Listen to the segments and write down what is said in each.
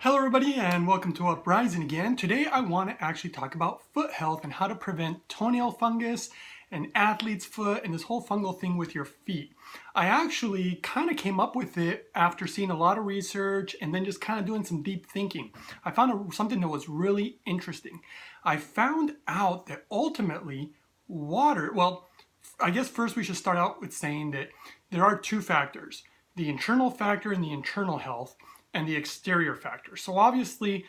Hello everybody and welcome to Uprising again. Today I want to actually talk about foot health and how to prevent toenail fungus and athlete's foot and this whole fungal thing with your feet. I actually kind of came up with it after seeing a lot of research and then just kind of doing some deep thinking. I found something that was really interesting. I found out that ultimately I guess first we should start out with saying that there are two factors, the internal factor and the internal health, and the exterior factor. So obviously,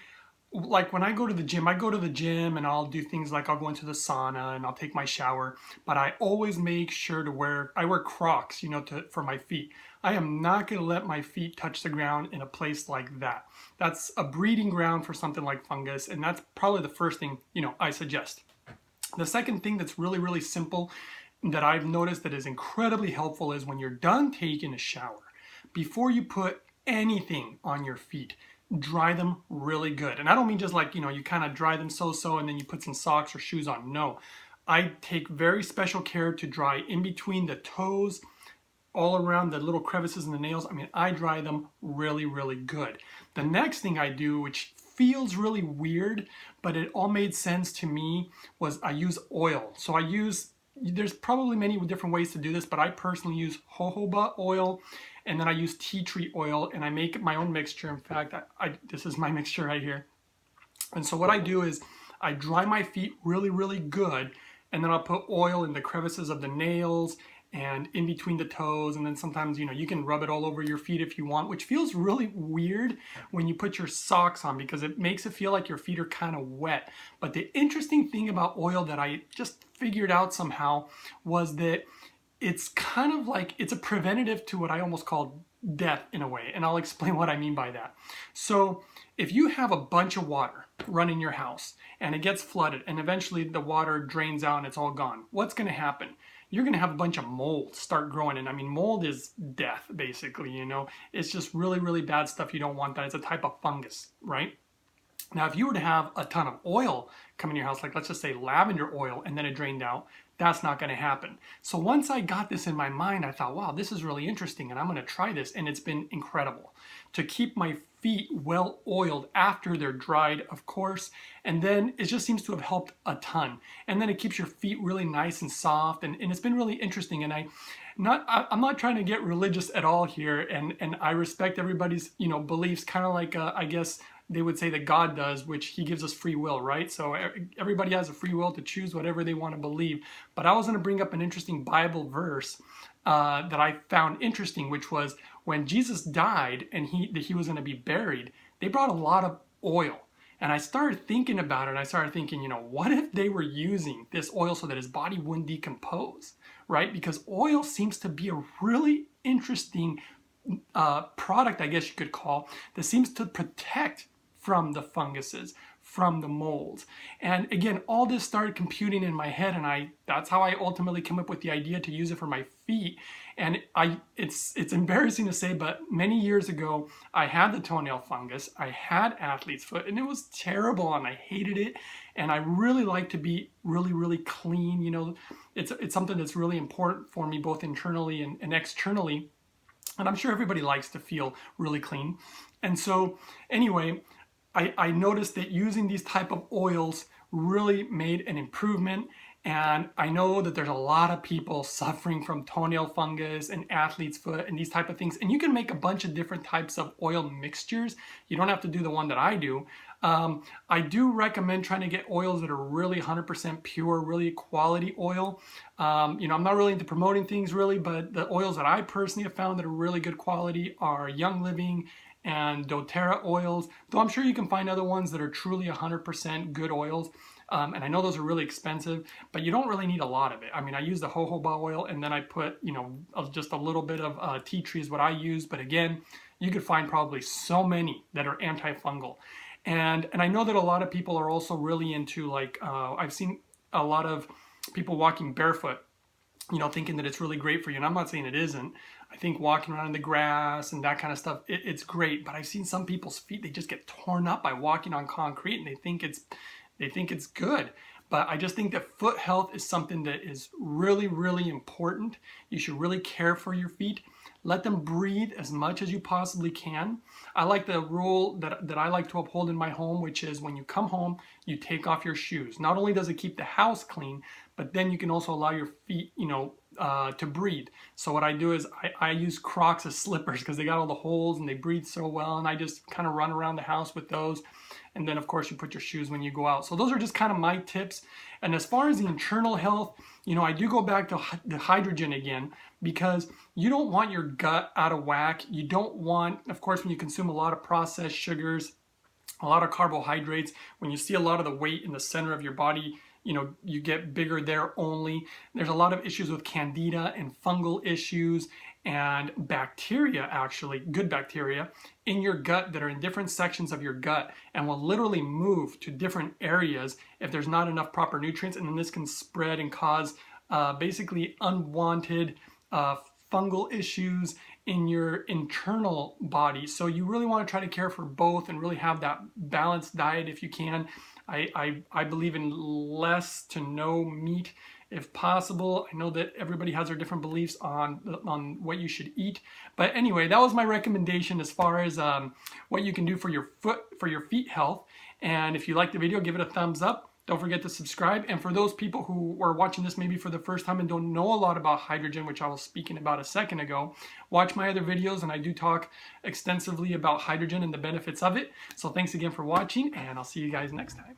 like when I go to the gym and I'll do things like I'll go into the sauna and I'll take my shower, but I always make sure to wear Crocs, for my feet. I am not going to let my feet touch the ground in a place like that. That's a breeding ground for something like fungus, and that's probably the first thing, I suggest. The second thing that's really, really simple that I've noticed that is incredibly helpful is when you're done taking a shower, before you put anything on your feet, dry them really good. And I don't mean just like, you kind of dry them so-so and then you put some socks or shoes on. No, I take very special care to dry in between the toes, all around the little crevices in the nails. I mean, I dry them really, really good. The next thing I do, which feels really weird, but it all made sense to me, was I use oil. So there's probably many different ways to do this, but I personally use jojoba oil, and then I use tea tree oil, and I make my own mixture. In fact, this is my mixture right here. And so what I do is I dry my feet really, really good, and then I'll put oil in the crevices of the nails and in between the toes, and then sometimes, you can rub it all over your feet if you want, which feels really weird when you put your socks on because it makes it feel like your feet are kind of wet. But the interesting thing about oil that I just figured out somehow was that it's kind of like, it's a preventative to what I almost call death in a way, and I'll explain what I mean by that. So if you have a bunch of water running your house and it gets flooded and eventually the water drains out and it's all gone, what's going to happen? You're going to have a bunch of mold start growing. And I mean, mold is death, basically, It's just really, really bad stuff. You don't want that. It's a type of fungus, right? Now, if you were to have a ton of oil come in your house, like let's just say lavender oil, and then it drained out, that's not going to happen. So once I got this in my mind, I thought, wow, this is really interesting, and I'm going to try this, and it's been incredible to keep my feet well oiled after they're dried, of course, and then it just seems to have helped a ton. And then it keeps your feet really nice and soft, and it's been really interesting. And I'm not trying to get religious at all here, and I respect everybody's beliefs, kind of like I guess they would say that God does, which he gives us free will, right? So everybody has a free will to choose whatever they want to believe. But I was going to bring up an interesting Bible verse that I found interesting, which was when Jesus died and he was going to be buried, they brought a lot of oil. And I started thinking about it, and I started thinking, what if they were using this oil so that his body wouldn't decompose, right? Because oil seems to be a really interesting product, I guess you could call, that seems to protect from the funguses, from the molds. And again, all this started computing in my head, and that's how I ultimately came up with the idea to use it for my feet. And it's embarrassing to say, but many years ago, I had the toenail fungus, I had athlete's foot, and it was terrible, and I hated it. And I really like to be really, really clean. It's something that's really important for me, both internally and externally. And I'm sure everybody likes to feel really clean. And so anyway, I noticed that using these type of oils really made an improvement. And I know that there's a lot of people suffering from toenail fungus and athlete's foot and these type of things. And you can make a bunch of different types of oil mixtures. You don't have to do the one that I do. I do recommend trying to get oils that are really 100% pure, really quality oil. I'm not really into promoting things really, but the oils that I personally have found that are really good quality are Young Living and doTERRA oils, though I'm sure you can find other ones that are truly 100% good oils. And I know those are really expensive, but you don't really need a lot of it. I mean, I use the jojoba oil, and then I put, just a little bit of tea tree is what I use. But again, you could find probably so many that are antifungal. And I know that a lot of people are also really into, like, I've seen a lot of people walking barefoot, thinking that it's really great for you. And I'm not saying it isn't. I think walking around in the grass and that kind of stuff, it's great. But I've seen some people's feet, they just get torn up by walking on concrete, and they think it's good. But I just think that foot health is something that is really, really important. You should really care for your feet. Let them breathe as much as you possibly can. I like the rule that I like to uphold in my home, which is when you come home, you take off your shoes. Not only does it keep the house clean, but then you can also allow your feet, to breathe. So what I do is I use Crocs as slippers because they got all the holes and they breathe so well, and I just kind of run around the house with those. And then of course you put your shoes when you go out. So those are just kind of my tips. And as far as the internal health, I do go back to the hydrogen again, because you don't want your gut out of whack. You don't want, of course, when you consume a lot of processed sugars, a lot of carbohydrates, when you see a lot of the weight in the center of your body, you get bigger there only. There's a lot of issues with candida and fungal issues and bacteria, actually, good bacteria, in your gut that are in different sections of your gut and will literally move to different areas if there's not enough proper nutrients. And then this can spread and cause basically unwanted fungal issues in your internal body. So you really want to try to care for both and really have that balanced diet if you can. I believe in less to no meat if possible. I know that everybody has their different beliefs on what you should eat. But anyway, that was my recommendation as far as what you can do for your feet health. And if you like the video, give it a thumbs up. Don't forget to subscribe. And for those people who are watching this maybe for the first time and don't know a lot about hydrogen, which I was speaking about a second ago, watch my other videos, and I do talk extensively about hydrogen and the benefits of it. So thanks again for watching, and I'll see you guys next time.